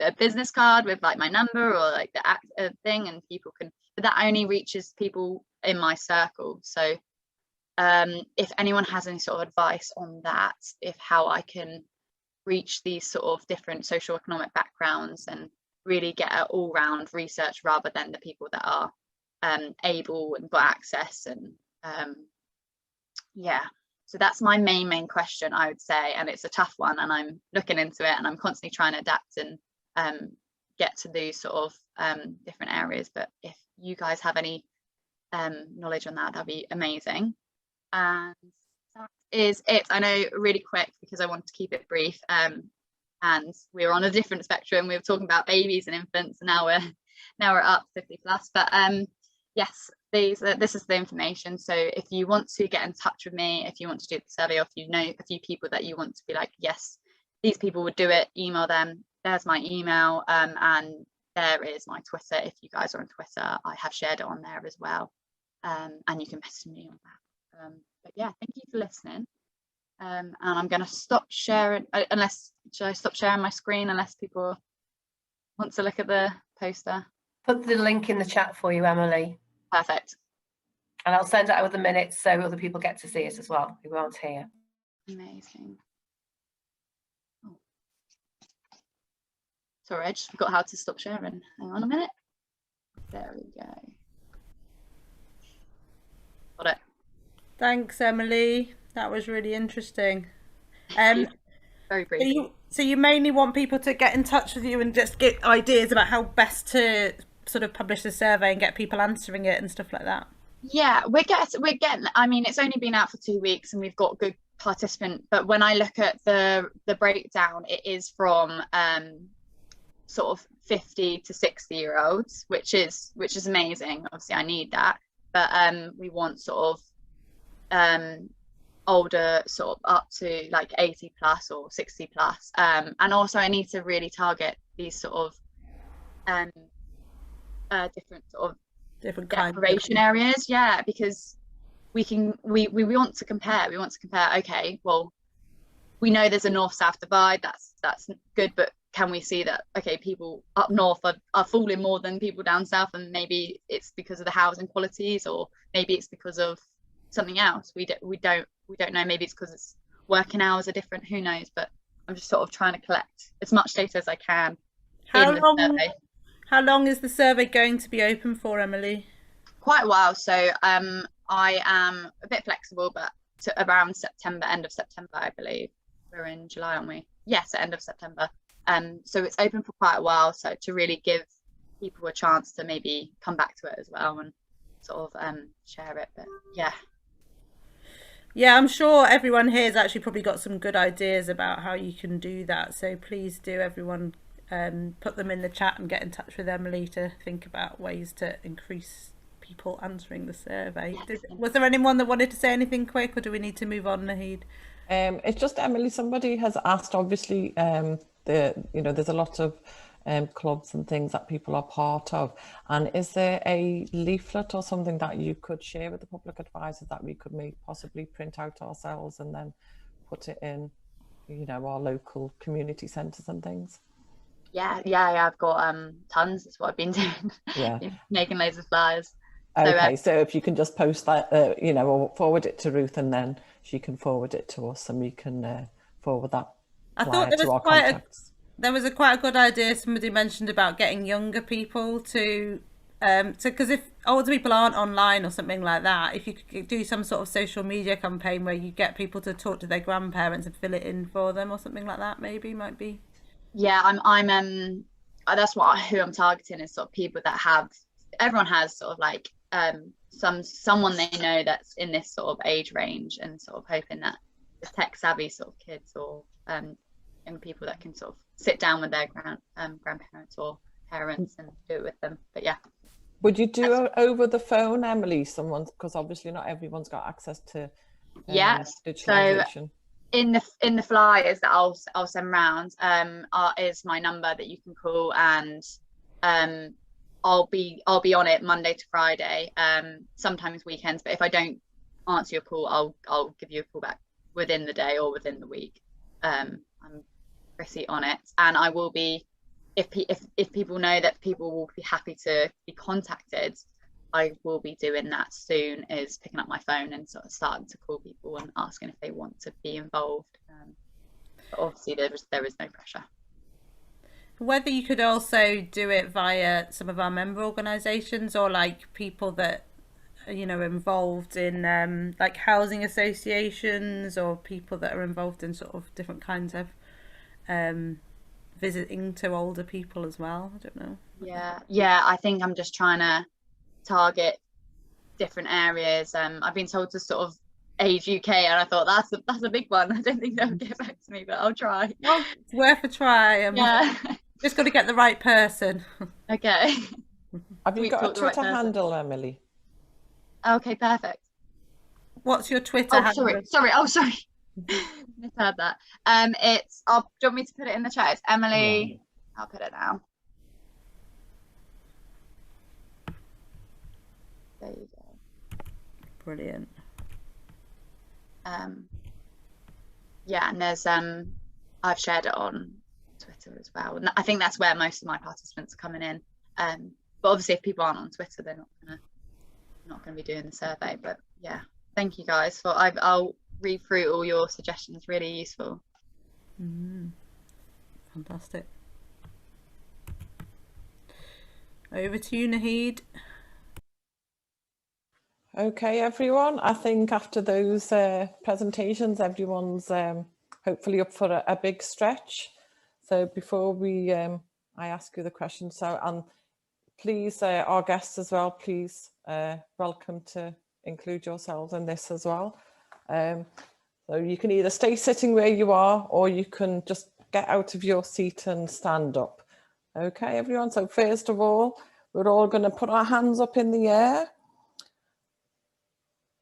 a business card with like my number, or like the thing, and people can, but that only reaches people in my circle. So if anyone has any sort of advice on that, if how I can reach these sort of different socioeconomic backgrounds and really get an all-round research rather than the people that are able and got access, and yeah, so that's my main question, I would say, and it's a tough one, and I'm looking into it and I'm constantly trying to adapt and get to these sort of different areas. But if you guys have any knowledge on that'd be amazing. And that is it. I know, really quick, because I want to keep it brief, and we're on a different spectrum. We were talking about babies and infants, and now we're up 50 plus, but yes, this is the information. So if you want to get in touch with me, if you want to do the survey, or if you know a few people that you want to be like, yes, these people would do it, email them. There's my email, and there is my Twitter. If you guys are on Twitter, I have shared it on there as well, and you can message me on that. But yeah, thank you for listening, and I'm going to stop sharing, should I stop sharing my screen unless people want to look at the poster? Put the link in the chat for you, Emily. Perfect. And I'll send it out with the minutes so other people get to see it as well, who aren't here. Amazing. Oh. Sorry, I just forgot how to stop sharing. Hang on a minute. There we go. Got it. Thanks, Emily. That was really interesting. Very brief. So you mainly want people to get in touch with you and just get ideas about how best to sort of publish the survey and get people answering it and stuff like that? Yeah, we're getting, I mean, it's only been out for 2 weeks and we've got good participant, but when I look at the breakdown, it is from sort of 50 to 60-year-olds, which is amazing. Obviously I need that, but we want sort of older, sort of up to like 80 plus or 60 plus, and also I need to really target these sort of different deprivation areas, yeah, because we want to compare. Okay, well, we know there's a north-south divide, that's good, but can we see that, okay, people up north are falling more than people down south, and maybe it's because of the housing qualities, or maybe it's because of something else. We don't know. Maybe it's because it's working hours are different, who knows. But I'm just sort of trying to collect as much data as I can. How long is the survey going to be open for, Emily? Quite a while. So I am a bit flexible, but to around September, end of September, I believe. We're in July, aren't we? Yes, end of September. So it's open for quite a while. So to really give people a chance to maybe come back to it as well and sort of share it. But yeah. Yeah, I'm sure everyone here has actually probably got some good ideas about how you can do that. So please do, everyone, put them in the chat and get in touch with Emily to think about ways to increase people answering the survey. Was there anyone that wanted to say anything quick, or do we need to move on, Naheed? It's just Emily, somebody has asked, obviously, there's a lot of clubs and things that people are part of, and is there a leaflet or something that you could share with the public advisors that we could possibly print out ourselves and then put it in you know, our local community centres and things? Yeah, I've got tons. That's what I've been doing. Yeah. Making loads of flyers. Okay, so if you can just post that, you know, or forward it to Ruth, and then she can forward it to us, and we can forward that flyer to our contacts. There was quite a good idea somebody mentioned about getting younger people to because if older people aren't online or something like that, if you could do some sort of social media campaign where you get people to talk to their grandparents and fill it in for them or something like that, maybe might be. Yeah, I'm that's who I'm targeting, is sort of people that have, everyone has sort of like someone they know that's in this sort of age range, and sort of hoping that the tech savvy sort of kids or young people that can sort of sit down with their grandparents or parents and do it with them. But yeah. Would you do it over the phone, Emily? Because obviously not everyone's got access to digitalization. So in the flyers that I'll send round is my number that you can call, and I'll be on it Monday to Friday, sometimes weekends, but if I don't answer your call, I'll give you a call back within the day or within the week. I'm pretty on it, and I will be, if people know that people will be happy to be contacted, I will be doing that soon, is picking up my phone and sort of starting to call people and asking if they want to be involved. But obviously there is no pressure. Whether you could also do it via some of our member organisations, or like people that, you know, involved in like housing associations, or people that are involved in sort of different kinds of visiting to older people as well. I don't know. Yeah, I think I'm just trying to target different areas. I've been told to sort of Age UK, and I thought that's a big one. I don't think they'll get back to me, but I'll try. Well, it's worth a try. Yeah. Just got to get the right person. Okay. Have you got a Twitter handle, Emily? Okay, perfect. What's your Twitter handle? Sorry. Misheard that. It's, do you want me to put it in the chat? It's Emily. Yeah. I'll put it now. There you go. Brilliant. Yeah, and there's I've shared it on Twitter as well, and I think that's where most of my participants are coming in. But obviously if people aren't on Twitter, they're not gonna be doing the survey. But yeah, thank you guys for I'll read through all your suggestions, really useful. Fantastic. Over to you, Naheed. Okay, everyone, I think after those presentations, everyone's hopefully up for a big stretch. So before we, I ask you the question, so, and please, our guests as well, please, welcome to include yourselves in this as well. So you can either stay sitting where you are, or you can just get out of your seat and stand up. Okay, everyone, so first of all, we're all going to put our hands up in the air.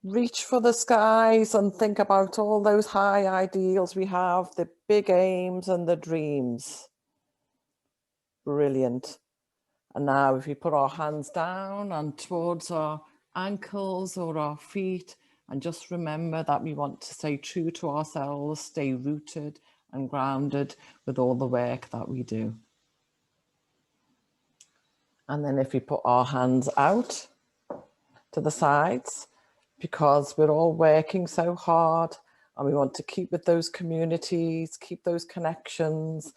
Reach for the skies and think about all those high ideals we have, the big aims and the dreams. Brilliant. And now if we put our hands down and towards our ankles or our feet, and just remember that we want to stay true to ourselves, stay rooted and grounded with all the work that we do. And then if we put our hands out to the sides, because we're all working so hard and we want to keep with those communities, keep those connections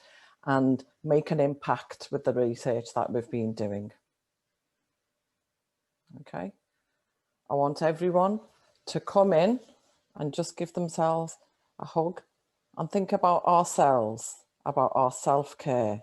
and make an impact with the research that we've been doing. Okay, I want everyone to come in and just give themselves a hug and think about ourselves, about our self-care.